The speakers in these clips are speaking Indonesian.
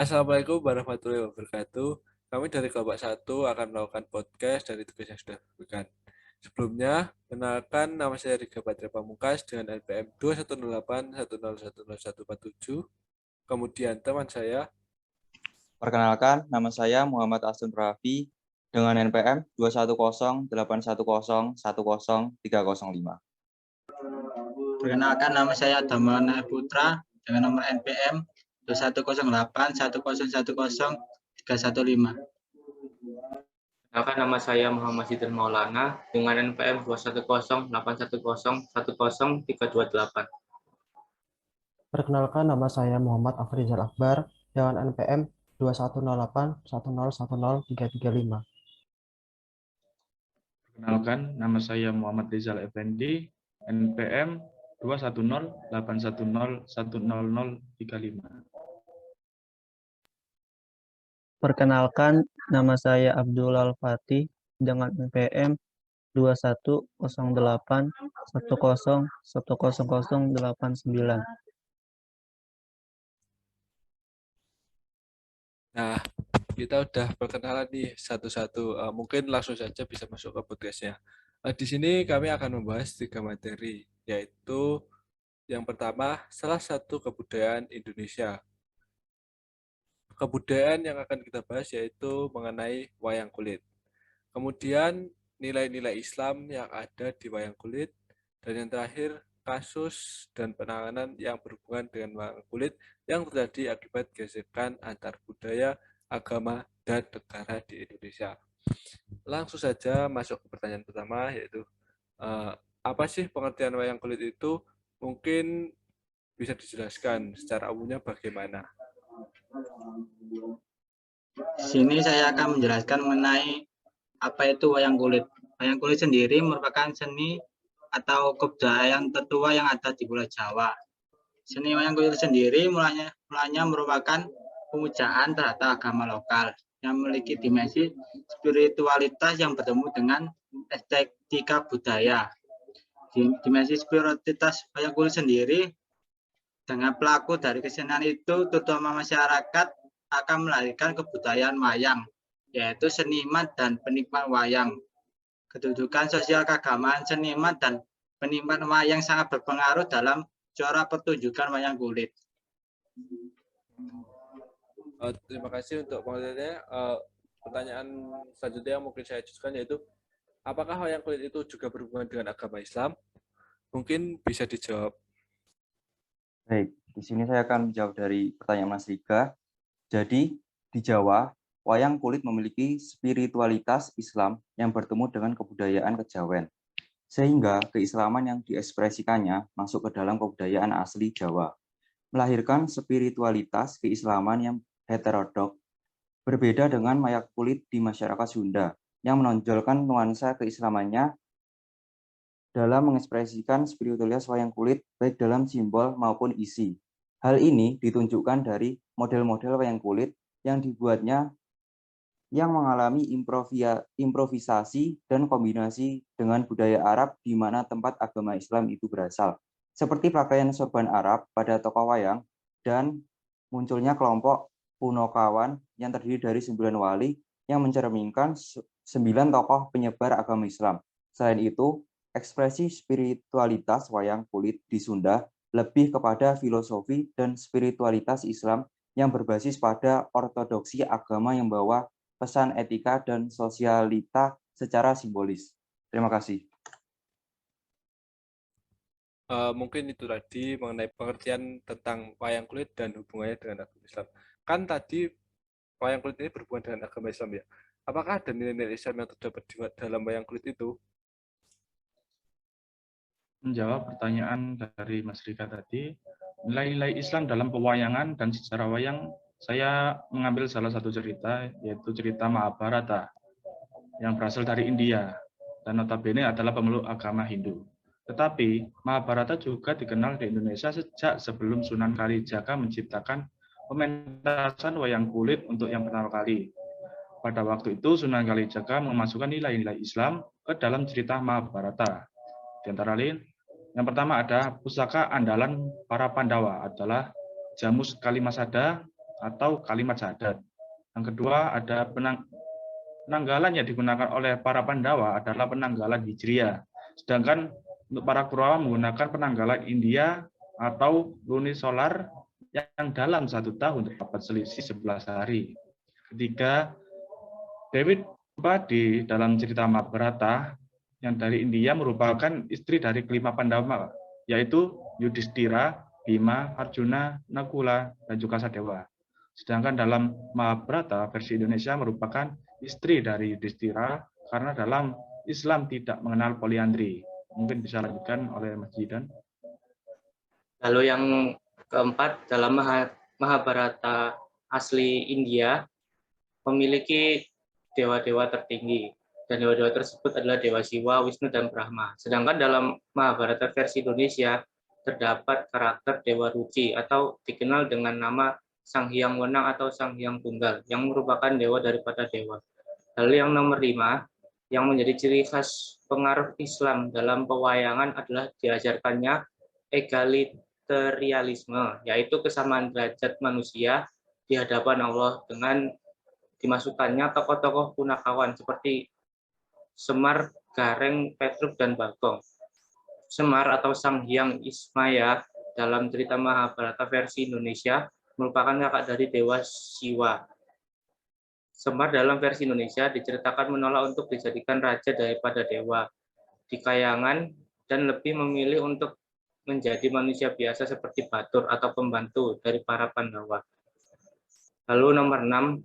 Assalamualaikum warahmatullahi wabarakatuh. Kami dari kelompok 1 akan melakukan podcast dari tugas yang sudah diberikan. Sebelumnya, kenalkan nama saya Riga Patria Pamungkas dengan NPM 21081011047. Kemudian teman saya, Perkenalkan, nama saya Muhammad Asun Rafi dengan NPM 2108101010305. Perkenalkan, nama saya Damana Putra dengan nomor NPM 210810110315. Kenalkan, nama saya Muhammad Sidin Maulana dengan NPM 2108101010328. Perkenalkan, nama saya Muhammad Afrizal Akbar dengan NPM 21081010335. Perkenalkan, nama saya Muhammad Rizal Effendi, NPM 21081010035. Perkenalkan, nama saya Abdul Al-Fatih dengan NPM 210810101089. nah kita udah perkenalan nih satu-satu. Mungkin langsung saja bisa masuk ke podcastnya. Di sini kami akan membahas 3 materi, yaitu yang pertama, salah satu kebudayaan Indonesia. Kebudayaan yang akan kita bahas yaitu mengenai wayang kulit. Kemudian nilai-nilai Islam yang ada di wayang kulit. Dan yang terakhir, kasus dan penanganan yang berhubungan dengan wayang kulit yang terjadi akibat gesekan antar budaya, agama, dan negara di Indonesia. Langsung saja masuk ke pertanyaan pertama, yaitu apa sih pengertian wayang kulit itu? Mungkin bisa dijelaskan secara umumnya bagaimana? Di sini saya akan menjelaskan mengenai apa itu wayang kulit. Wayang kulit sendiri merupakan seni atau kebudayaan tertua yang ada di Pulau Jawa. Seni wayang kulit sendiri mulanya merupakan pemujaan terhadap agama lokal yang memiliki dimensi spiritualitas yang bertemu dengan estetika budaya. Dimensi spiritualitas wayang kulit sendiri dengan pelaku dari kesenian itu, terutama masyarakat, akan melahirkan kebudayaan wayang, yaitu seniman dan penikmat wayang. Kedudukan sosial keagamaan seniman dan penikmat wayang sangat berpengaruh dalam corak pertunjukan wayang kulit. Terima kasih untuk pengertiannya. Pertanyaan selanjutnya yang mungkin saya ajukan yaitu, apakah wayang kulit itu juga berhubungan dengan agama Islam? Mungkin bisa dijawab. Baik, di sini saya akan menjawab dari pertanyaan Mas Riga. Jadi, di Jawa, wayang kulit memiliki spiritualitas Islam yang bertemu dengan kebudayaan kejawen, sehingga keislaman yang diekspresikannya masuk ke dalam kebudayaan asli Jawa, melahirkan spiritualitas keislaman yang heterodok, berbeda dengan wayang kulit di masyarakat Sunda, yang menonjolkan nuansa keislamannya dalam mengekspresikan spiritualitas wayang kulit baik dalam simbol maupun isi. Hal ini ditunjukkan dari model-model wayang kulit yang dibuatnya yang mengalami improvisasi dan kombinasi dengan budaya Arab di mana tempat agama Islam itu berasal. Seperti pakaian sorban Arab pada tokoh wayang dan munculnya kelompok Punokawan yang terdiri dari 9 wali yang mencerminkan 9 tokoh penyebar agama Islam. Selain itu, ekspresi spiritualitas wayang kulit di Sunda lebih kepada filosofi dan spiritualitas Islam yang berbasis pada ortodoksi agama yang membawa pesan etika dan sosialita secara simbolis. Terima kasih. Mungkin itu tadi mengenai pengertian tentang wayang kulit dan hubungannya dengan agama Islam. Kan tadi wayang kulit ini berhubungan dengan agama Islam ya. Apakah ada nilai-nilai Islam yang terdapat di dalam wayang kulit itu? Menjawab pertanyaan dari Mas Rika tadi, nilai-nilai Islam dalam pewayangan dan sejarah wayang, saya mengambil salah satu cerita, yaitu cerita Mahabharata, yang berasal dari India, dan notabene adalah pemeluk agama Hindu. Tetapi, Mahabharata juga dikenal di Indonesia sejak sebelum Sunan Kalijaga menciptakan pementasan wayang kulit untuk yang pertama kali. Pada waktu itu, Sunan Kalijaga memasukkan nilai-nilai Islam ke dalam cerita Mahabharata. Di antara lain, yang pertama ada pusaka andalan para Pandawa adalah Jamus Kalimasada atau kalimat syahadat. Yang kedua, ada penanggalan yang digunakan oleh para Pandawa adalah penanggalan Hijriah. Sedangkan untuk para Kurawa menggunakan penanggalan India atau lunisolar yang dalam 1 tahun terdapat selisih 11 hari. Ketiga, Dewi Draupadi dalam cerita Mahabharata yang dari India merupakan istri dari kelima Pandawa, yaitu Yudhistira, Bima, Arjuna, Nakula, dan juga Sadewa. Sedangkan dalam Mahabharata versi Indonesia merupakan istri dari Yudhistira karena dalam Islam tidak mengenal poliandri. Mungkin bisa lanjutkan oleh Mas Jidan. Lalu yang keempat, dalam Mahabharata asli India memiliki dewa-dewa tertinggi, dan dewa-dewa tersebut adalah Dewa Siwa, Wisnu, dan Brahma. Sedangkan dalam Mahabharata versi Indonesia terdapat karakter Dewa Ruci atau dikenal dengan nama Sang Hyang Wenang atau Sang Hyang Tunggal yang merupakan dewa daripada dewa. Lalu yang nomor 5, yang menjadi ciri khas pengaruh Islam dalam pewayangan adalah diajarkannya egalitarianisme, yaitu kesamaan derajat manusia di hadapan Allah dengan dimasukkannya tokoh-tokoh punakawan seperti Semar, Gareng, Petruk, dan Bagong. Semar atau Sang Hyang Ismaya dalam cerita Mahabharata versi Indonesia merupakan kakak dari Dewa Siwa. Semar dalam versi Indonesia diceritakan menolak untuk dijadikan raja daripada dewa di kayangan dan lebih memilih untuk menjadi manusia biasa seperti batur atau pembantu dari para Pandawa. Lalu nomor 6,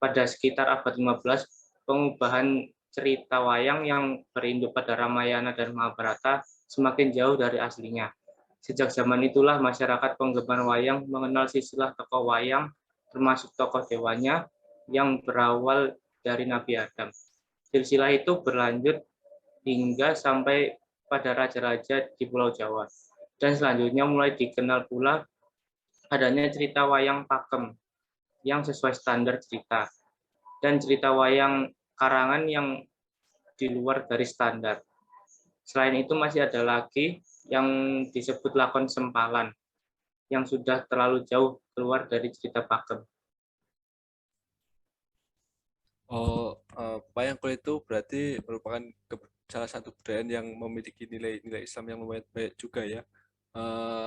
pada sekitar abad 15, pengubahan cerita wayang yang berinduk pada Ramayana dan Mahabharata semakin jauh dari aslinya. Sejak zaman itulah masyarakat penggemar wayang mengenal silsilah tokoh wayang, termasuk tokoh dewanya, yang berawal dari Nabi Adam. Silsilah itu berlanjut hingga sampai pada raja-raja di Pulau Jawa. Dan selanjutnya mulai dikenal pula adanya cerita wayang pakem yang sesuai standar cerita, dan cerita wayang karangan yang di luar dari standar. Selain itu masih ada lagi yang disebut lakon sempalan, yang sudah terlalu jauh keluar dari cerita pakem. Wayang kulit itu berarti merupakan salah satu budaya yang memiliki nilai-nilai Islam yang lumayan baik juga ya.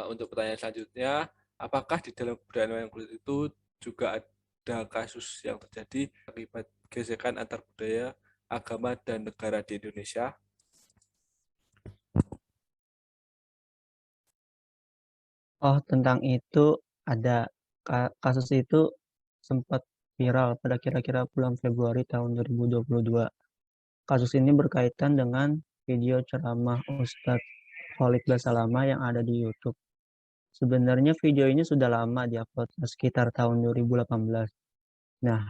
Untuk pertanyaan selanjutnya, apakah di dalam budaya wayang kulit itu juga ada kasus yang terjadi akibat gesekan antar budaya, agama, dan negara di Indonesia? Oh, tentang itu ada kasus itu sempat viral pada kira-kira bulan Februari tahun 2022. Kasus ini berkaitan dengan video ceramah Ustadz Khalid Basalamah yang ada di YouTube. Sebenarnya video ini sudah lama diupload sekitar tahun 2018. Nah,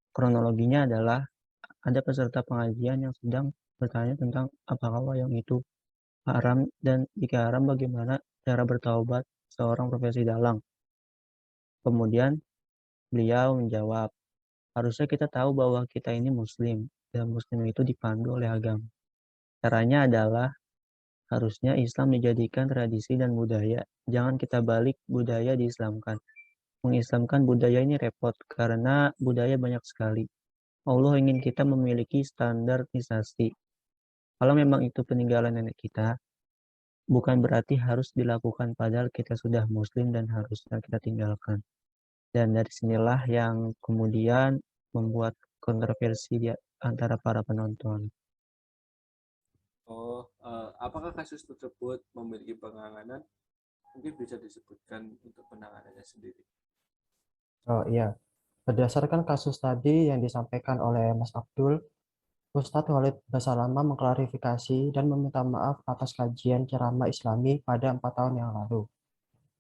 kronologinya adalah ada peserta pengajian yang sedang bertanya tentang apakah wayang itu haram, dan jika haram bagaimana cara bertaubat seorang profesi dalang. Kemudian beliau menjawab, harusnya kita tahu bahwa kita ini muslim, dan muslim itu dipandu oleh agama. Caranya adalah harusnya Islam dijadikan tradisi dan budaya. Jangan kita balik budaya diislamkan. Mengislamkan budaya ini repot karena budaya banyak sekali. Allah ingin kita memiliki standarisasi. Kalau memang itu peninggalan nenek kita, bukan berarti harus dilakukan padahal kita sudah muslim dan harusnya kita tinggalkan. Dan dari sinilah yang kemudian membuat kontroversi di antara para penonton. Apakah kasus tersebut memiliki penanganan? Mungkin bisa disebutkan untuk penanganannya sendiri. Oh iya, berdasarkan kasus tadi yang disampaikan oleh Mas Abdul, Ustadz Khalid Basalamah mengklarifikasi dan meminta maaf atas kajian ceramah Islami pada 4 tahun yang lalu.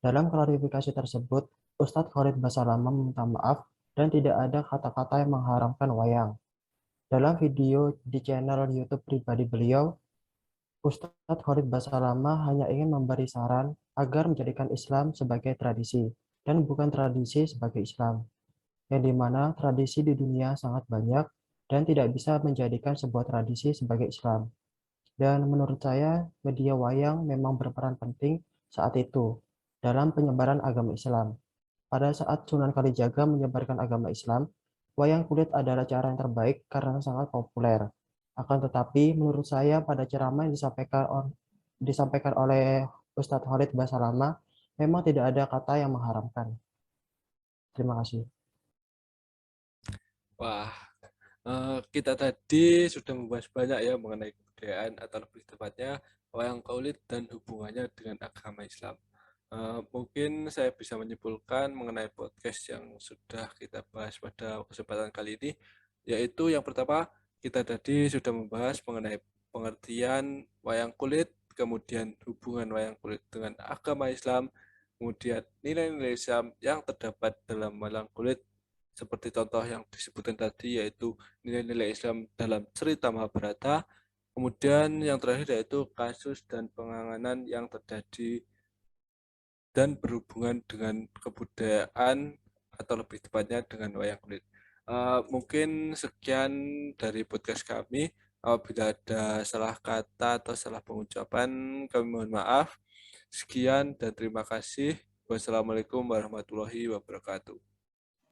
Dalam klarifikasi tersebut, Ustadz Khalid Basalamah meminta maaf dan tidak ada kata-kata yang mengharamkan wayang. Dalam video di channel YouTube pribadi beliau, Ustadz Khalid Basalamah hanya ingin memberi saran agar menjadikan Islam sebagai tradisi dan bukan tradisi sebagai Islam, yang dimana tradisi di dunia sangat banyak dan tidak bisa menjadikan sebuah tradisi sebagai Islam. Dan menurut saya, media wayang memang berperan penting saat itu dalam penyebaran agama Islam. Pada saat Sunan Kalijaga menyebarkan agama Islam, wayang kulit adalah cara yang terbaik karena sangat populer. Akan tetapi, menurut saya pada ceramah yang disampaikan oleh Ustadz Khalid Basalamah, memang tidak ada kata yang mengharamkan. Terima kasih. Wah, kita tadi sudah membahas banyak ya mengenai kebudayaan atau lebih tepatnya wayang kulit dan hubungannya dengan agama Islam. Mungkin saya bisa menyimpulkan mengenai podcast yang sudah kita bahas pada kesempatan kali ini, yaitu yang pertama, kita tadi sudah membahas mengenai pengertian wayang kulit, kemudian hubungan wayang kulit dengan agama Islam, kemudian nilai-nilai Islam yang terdapat dalam wayang kulit, seperti contoh yang disebutkan tadi, yaitu nilai-nilai Islam dalam cerita Mahabharata. Kemudian yang terakhir yaitu kasus dan penanganan yang terjadi dan berhubungan dengan kebudayaan atau lebih tepatnya dengan wayang kulit. Mungkin sekian dari podcast kami. Apabila ada salah kata atau salah pengucapan, kami mohon maaf. Sekian dan terima kasih. Wassalamualaikum warahmatullahi wabarakatuh.